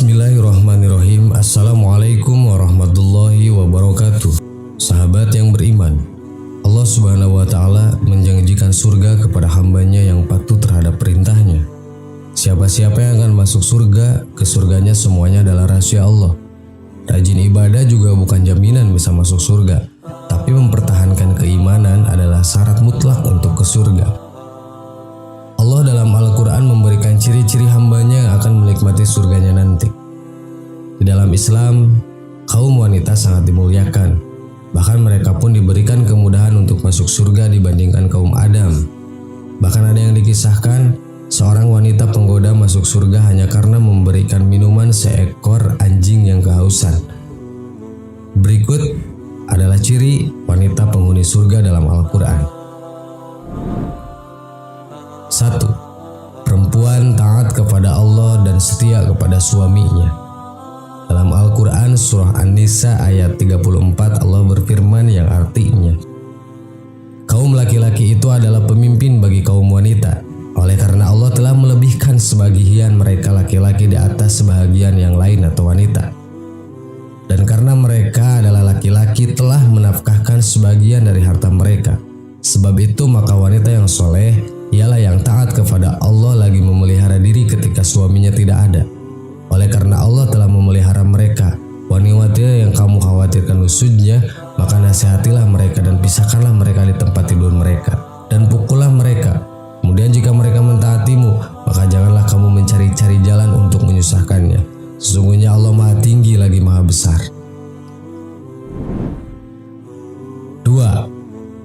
Bismillahirrahmanirrahim. Assalamualaikum warahmatullahi wabarakatuh. Sahabat yang beriman, Allah Subhanahu wa Ta'ala menjanjikan surga kepada hambanya yang patuh terhadap perintahnya. Siapa-siapa yang akan masuk surga, ke surganya semuanya adalah rahasia Allah. Rajin ibadah juga bukan jaminan bisa masuk surga, tapi mempertahankan keimanan adalah syarat mutlak untuk ke surga. Allah dalam Al-Quran memberikan ciri-ciri hambanya yang akan menikmati surganya nanti. Di dalam Islam, kaum wanita sangat dimuliakan. Bahkan mereka pun diberikan kemudahan untuk masuk surga dibandingkan kaum Adam. Bahkan ada yang dikisahkan, seorang wanita penggoda masuk surga hanya karena memberikan minuman seekor anjing yang kehausan. Berikut adalah ciri wanita penghuni surga dalam Al-Quran. 1. Perempuan taat kepada Allah dan setia kepada suaminya. Dalam Al-Quran surah An-Nisa ayat 34 Allah berfirman yang artinya, kaum laki-laki itu adalah pemimpin bagi kaum wanita. Oleh karena Allah telah melebihkan sebagian mereka laki-laki di atas sebagian yang lain atau wanita. Dan karena mereka adalah laki-laki telah menafkahkan sebagian dari harta mereka. Sebab itu maka wanita yang soleh ialah yang taat kepada Allah lagi memelihara diri ketika suaminya tidak ada. Oleh karena Allah telah memelihara mereka, wanita yang kamu khawatirkan nusudnya, maka nasihatilah mereka dan pisahkanlah mereka di tempat tidur mereka, dan pukullah mereka. Kemudian jika mereka mentaatimu, maka janganlah kamu mencari-cari jalan untuk menyusahkannya. Sesungguhnya Allah Maha Tinggi lagi Maha Besar. 2.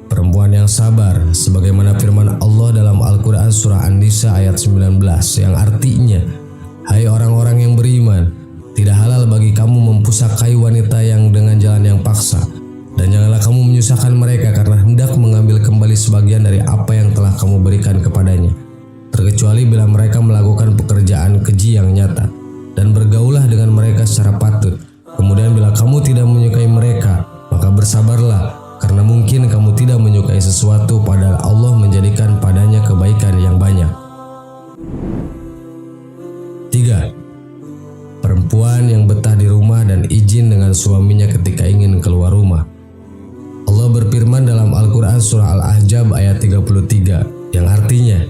Perempuan yang sabar, sebagaimana firman Allah dalam Al-Quran surah An-Nisa ayat 19 yang artinya, hai orang-orang yang beriman, tidak halal bagi kamu mempusakai wanita yang dengan jalan yang paksa, dan janganlah kamu menyusahkan mereka karena hendak mengambil kembali sebagian dari apa yang telah kamu berikan kepadanya, terkecuali bila mereka melakukan pekerjaan keji yang nyata, dan bergaulah dengan mereka secara patut. Kemudian bila kamu tidak menyukai mereka, maka bersabarlah, karena mungkin kamu tidak menyukai sesuatu padahal Allah menjadikan padanya kebaikan yang banyak. 3. Perempuan yang betah di rumah dan izin dengan suaminya ketika ingin keluar rumah. Allah berfirman dalam Al-Quran surah Al-Ahzab ayat 33 yang artinya,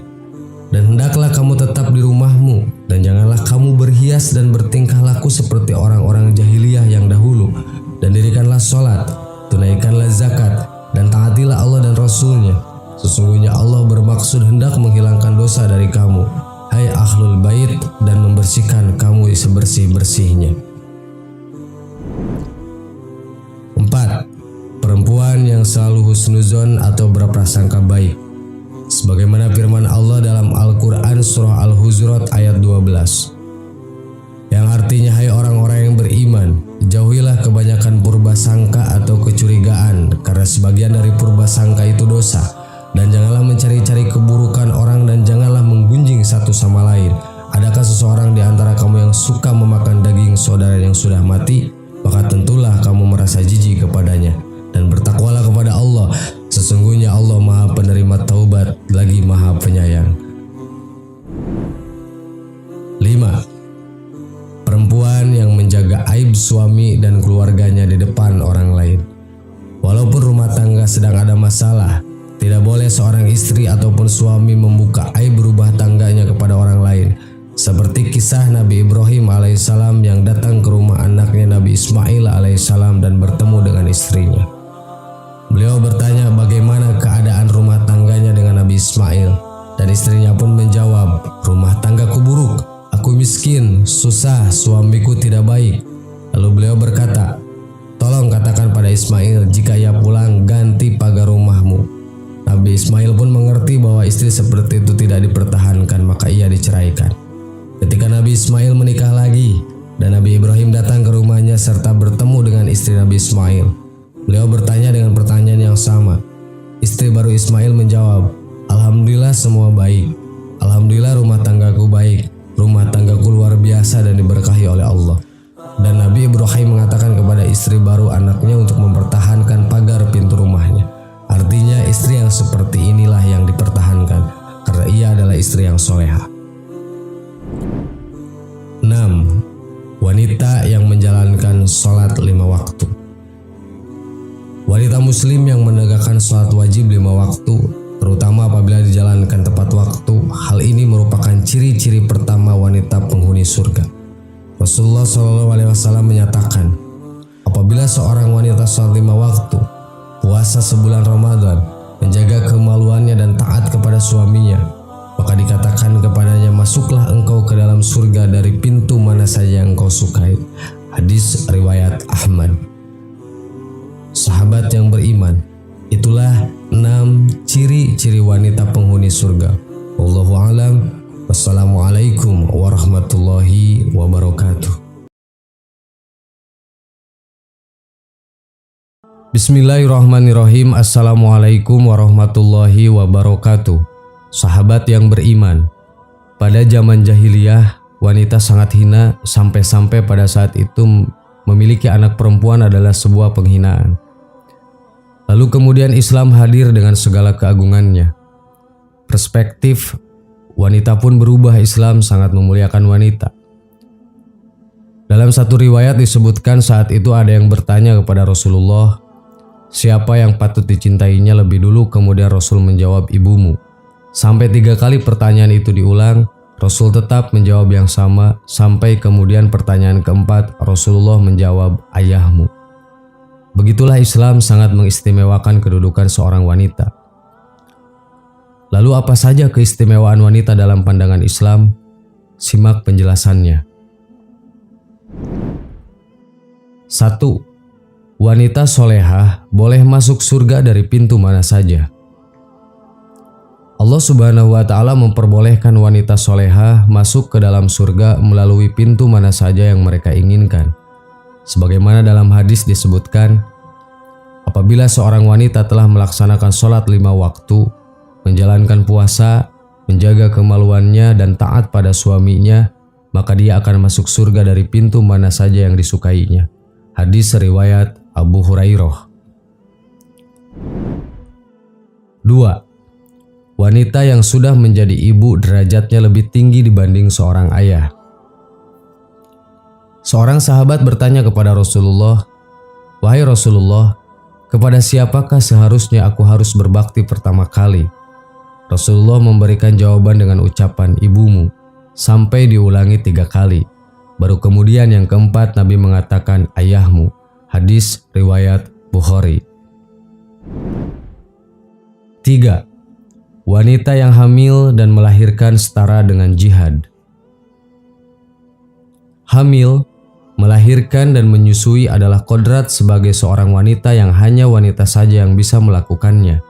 dan hendaklah kamu tetap di rumahmu, dan janganlah kamu berhias dan bertingkah laku seperti orang-orang jahiliyah yang dahulu, dan dirikanlah sholat, tunaikanlah zakat, dan taatilah Allah dan Rasulnya. Sesungguhnya Allah bermaksud hendak menghilangkan dosa dari kamu, hai ahlul bait, dan membersihkan kamu sebersih-bersihnya. 4. Perempuan yang selalu husnuzon atau berprasangka baik, sebagaimana firman Allah dalam Al-Quran surah Al-Hujurat ayat 12 yang artinya, hai orang-orang yang beriman, jauhilah kebanyakan purbasangka atau kecurigaan, karena sebagian dari purbasangka itu dosa, dan janganlah mencari-cari keburukan orang, dan janganlah menggunjing satu sama lain. Adakah seseorang di antara kamu yang suka memakan daging saudara yang sudah mati? Maka tentulah kamu merasa jijik kepadanya, dan bertakwalah kepada Allah. Sesungguhnya Allah Maha Penerima Taubat lagi Maha Penyayang. 5. Perempuan yang menjaga aib suami dan keluarganya di depan orang lain. Walaupun rumah tangga sedang ada masalah, tidak boleh seorang istri ataupun suami membuka aib rumah tangganya kepada orang lain. Seperti kisah Nabi Ibrahim alaihissalam yang datang ke rumah anaknya Nabi Ismail alaihissalam dan bertemu dengan istrinya. Beliau bertanya bagaimana keadaan rumah tangganya dengan Nabi Ismail, dan istrinya pun menjawab, rumah tanggaku buruk. Aku miskin, susah, suamiku tidak baik. Lalu beliau berkata, tolong katakan pada Ismail jika ia pulang ganti pagar rumahmu. Nabi Ismail pun mengerti bahwa istri seperti itu tidak dipertahankan, maka ia diceraikan. Ketika Nabi Ismail menikah lagi dan Nabi Ibrahim datang ke rumahnya serta bertemu dengan istri Nabi Ismail, beliau bertanya dengan pertanyaan yang sama. Istri baru Ismail menjawab, alhamdulillah semua baik. Alhamdulillah rumah tanggaku baik. Rumah tanggaku luar biasa dan diberkahi oleh Allah. Dan Nabi Ibrahim mengatakan kepada istri baru anaknya untuk mempertahankan pagar pintu rumahnya. Artinya istri yang seperti inilah yang dipertahankan, karena ia adalah istri yang soleha. 6. wanita yang menjalankan sholat 5 waktu. Wanita muslim yang menegakkan sholat wajib 5 waktu, terutama apabila dijalankan tepat waktu, hal ini merupakan ciri-ciri pertama wanita penghuni surga. Rasulullah SAW menyatakan, apabila seorang wanita sholat 5 waktu, puasa sebulan Ramadan, menjaga kemaluannya dan taat kepada suaminya, maka dikatakan kepadanya, masuklah engkau ke dalam surga dari pintu mana saja yang engkau sukai. Hadis riwayat Ahmad. Sahabat yang beriman, itulah 6 ciri-ciri wanita penghuni surga. Wallahu a'lam. Wassalamualaikum warahmatullahi wabarakatuh. Bismillahirrahmanirrahim. Assalamualaikum warahmatullahi wabarakatuh. Sahabat yang beriman, pada zaman jahiliyah, wanita sangat hina sampai-sampai pada saat itu memiliki anak perempuan adalah sebuah penghinaan. Lalu kemudian Islam hadir dengan segala keagungannya. Perspektif wanita pun berubah, Islam sangat memuliakan wanita. Dalam satu riwayat disebutkan saat itu ada yang bertanya kepada Rasulullah, siapa yang patut dicintainya lebih dulu? Kemudian Rasul menjawab, ibumu. Sampai 3 kali pertanyaan itu diulang, Rasul tetap menjawab yang sama, sampai kemudian pertanyaan keempat, Rasulullah menjawab, ayahmu. Begitulah Islam sangat mengistimewakan kedudukan seorang wanita. Lalu apa saja keistimewaan wanita dalam pandangan Islam? Simak penjelasannya. 1. Wanita solehah boleh masuk surga dari pintu mana saja. Allah Subhanahu wa Ta'ala memperbolehkan wanita solehah masuk ke dalam surga melalui pintu mana saja yang mereka inginkan. Sebagaimana dalam hadis disebutkan, apabila seorang wanita telah melaksanakan sholat 5 waktu, menjalankan puasa, menjaga kemaluannya dan taat pada suaminya, maka dia akan masuk surga dari pintu mana saja yang disukainya. Hadis riwayat Abu Hurairah. 2. Wanita yang sudah menjadi ibu derajatnya lebih tinggi dibanding seorang ayah. Seorang sahabat bertanya kepada Rasulullah, "Wahai Rasulullah, kepada siapakah seharusnya aku harus berbakti pertama kali?" Rasulullah memberikan jawaban dengan ucapan ibumu, sampai diulangi 3 kali. Baru kemudian yang keempat Nabi mengatakan ayahmu. Hadis riwayat Bukhari. 3. Wanita yang hamil dan melahirkan setara dengan jihad. Hamil, melahirkan dan menyusui adalah kodrat sebagai seorang wanita yang hanya wanita saja yang bisa melakukannya.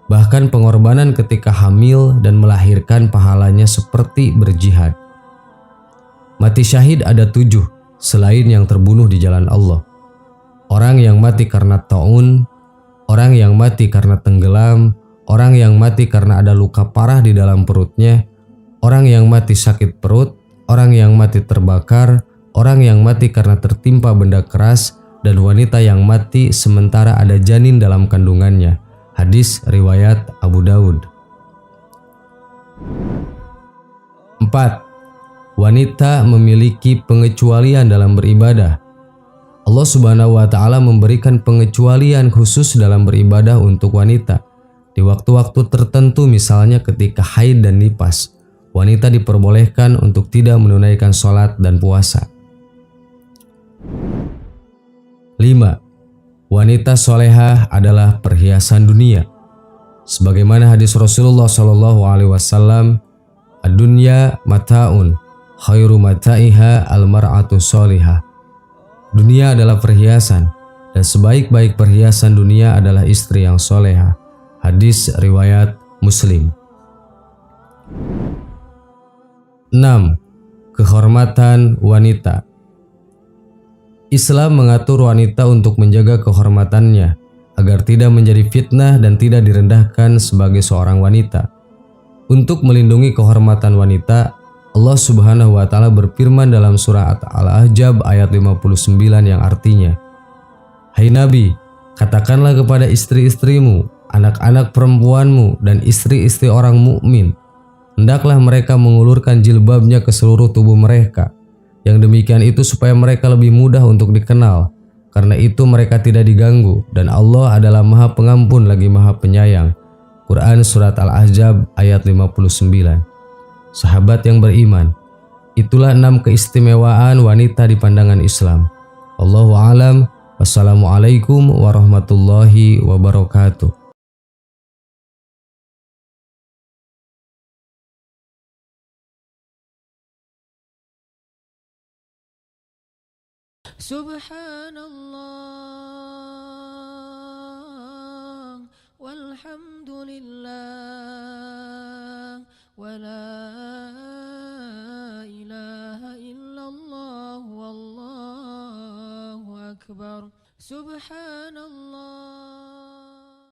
Bahkan pengorbanan ketika hamil dan melahirkan pahalanya seperti berjihad. Mati syahid ada 7 selain yang terbunuh di jalan Allah. Orang yang mati karena taun, orang yang mati karena tenggelam, orang yang mati karena ada luka parah di dalam perutnya, orang yang mati sakit perut, orang yang mati terbakar, orang yang mati karena tertimpa benda keras, dan wanita yang mati sementara ada janin dalam kandungannya. Hadis riwayat Abu Daud. 4. Wanita memiliki pengecualian dalam beribadah. Allah Subhanahu wa Ta'ala memberikan pengecualian khusus dalam beribadah untuk wanita. Di waktu-waktu tertentu, misalnya ketika haid dan nifas, wanita diperbolehkan untuk tidak menunaikan sholat dan puasa. 5. Wanita solehah adalah perhiasan dunia. Sebagaimana hadis Rasulullah SAW, ad-dunya mata'un, khairu mata'iha al-mar'atu solihah. Dunia adalah perhiasan, dan sebaik-baik perhiasan dunia adalah istri yang solehah. Hadis riwayat Muslim. 6. Kehormatan wanita. Islam mengatur wanita untuk menjaga kehormatannya agar tidak menjadi fitnah dan tidak direndahkan sebagai seorang wanita. Untuk melindungi kehormatan wanita, Allah Subhanahu wa Ta'ala berfirman dalam surah Al-Ahzab ayat 59 yang artinya, "Hai Nabi, katakanlah kepada istri-istrimu, anak-anak perempuanmu dan istri-istri orang mukmin, hendaklah mereka mengulurkan jilbabnya ke seluruh tubuh mereka, Yang demikian itu supaya mereka lebih mudah untuk dikenal. Karena itu mereka tidak diganggu dan Allah adalah Maha Pengampun lagi Maha Penyayang. Quran Surat Al-Ahzab ayat 59. Sahabat yang beriman, itulah 6 keistimewaan wanita di pandangan Islam. Allahu a'lam. Wassalamualaikum warahmatullahi wabarakatuh. Subhanallah walhamdulillah wala ilaha illallah wallahu akbar. Subhanallah